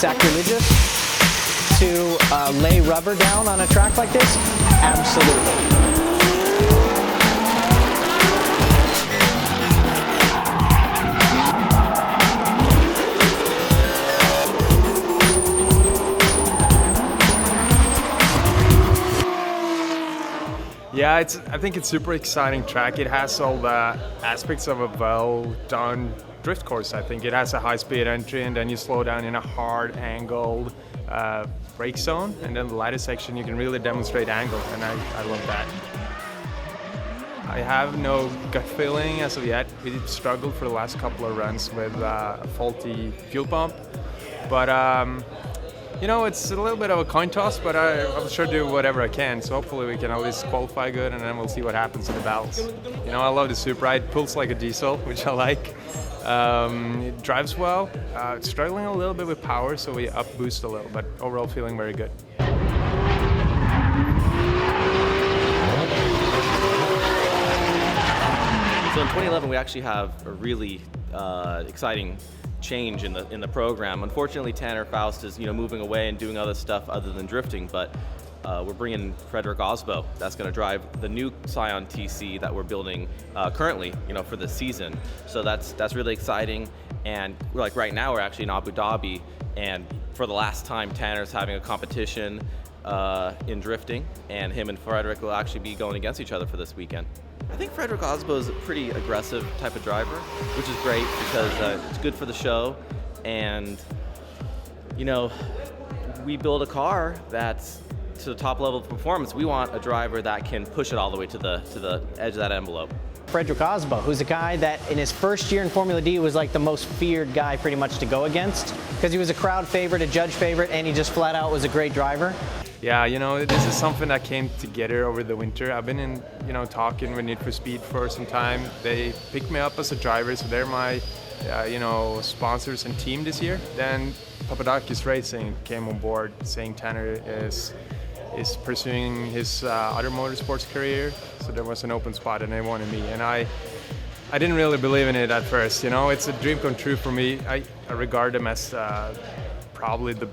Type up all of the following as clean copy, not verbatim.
sacrilegious to lay rubber down on a track like this? Absolutely. Yeah, I think it's super exciting track. It has all the aspects of a well-done drift course. I think it has a high-speed entry, and then you slow down in a hard angled brake zone, and then the lighter section you can really demonstrate angle, and I love that. I have no gut feeling as of yet. We struggled for the last couple of runs with a faulty fuel pump, but you know, it's a little bit of a coin toss, but I'll sure do whatever I can. So hopefully we can at least qualify good, and then we'll see what happens in the battles. You know, I love the Supra. It pulls like a diesel, which I like. It drives well. It's struggling a little bit with power, so we up boost a little, but overall feeling very good. So in 2011, we actually have a really exciting change in the program. Unfortunately, Tanner Faust is moving away and doing other stuff other than drifting, but we're bringing Fredric Aasbo. That's going to drive the new Scion TC that we're building currently, for the season. So that's really exciting. And like right now, we're actually in Abu Dhabi, and for the last time, Tanner's having a competition in drifting, and him and Fredric will actually be going against each other for this weekend. I think Fredric Aasbo is a pretty aggressive type of driver, which is great because it's good for the show. And, we build a car that's to the top level of performance. We want a driver that can push it all the way to the edge of that envelope. Fredric Aasbo, who's a guy that in his first year in Formula D was like the most feared guy pretty much to go against because he was a crowd favorite, a judge favorite, and he just flat out was a great driver. Yeah, this is something that came together over the winter. I've been in, talking with Need for Speed for some time. They picked me up as a driver, so they're my, sponsors and team this year. Then Papadakis Racing came on board saying Tanner is pursuing his other motorsports career, so there was an open spot and they wanted me. And I didn't really believe in it at first. It's a dream come true for me. I regard them as probably the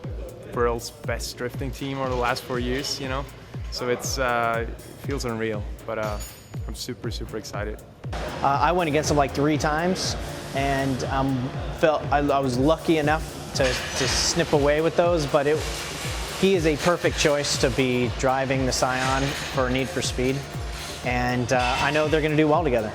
world's best drifting team over the last 4 years, so it feels unreal, but I'm super excited. I went against him like 3 times, and I was lucky enough to snip away with those, but he is a perfect choice to be driving the Scion for Need for Speed, and I know they're going to do well together.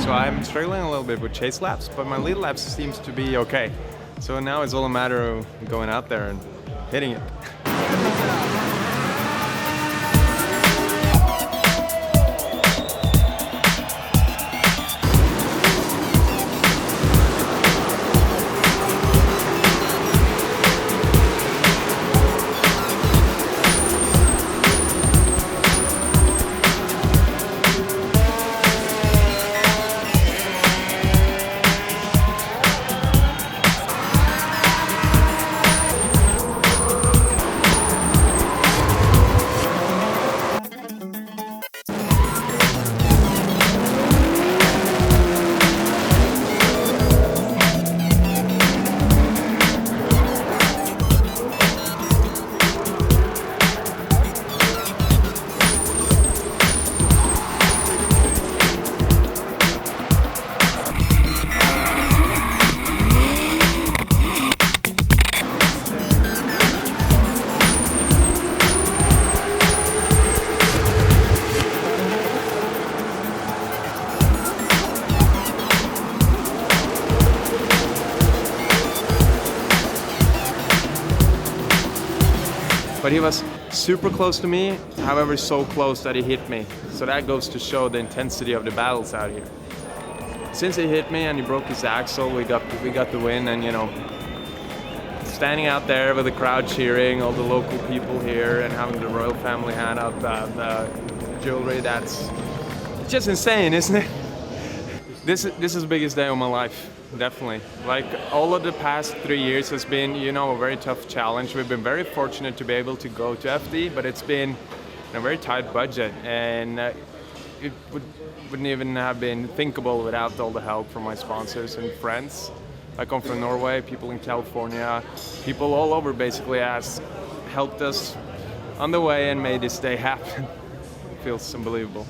So I'm struggling a little bit with chase laps, but my lead laps seems to be okay. So now it's all a matter of going out there and hitting it. But he was super close to me, however so close that he hit me. So that goes to show the intensity of the battles out here. Since he hit me and he broke his axle, we got the win, and standing out there with the crowd cheering, all the local people here, and having the royal family hand out the jewelry, it's just insane, isn't it? This is the biggest day of my life. Definitely. Like all of the past 3 years has been, a very tough challenge. We've been very fortunate to be able to go to FD, but it's been a very tight budget. And wouldn't even have been thinkable without all the help from my sponsors and friends. I come from Norway, people in California, people all over basically helped us on the way and made this day happen. It feels unbelievable.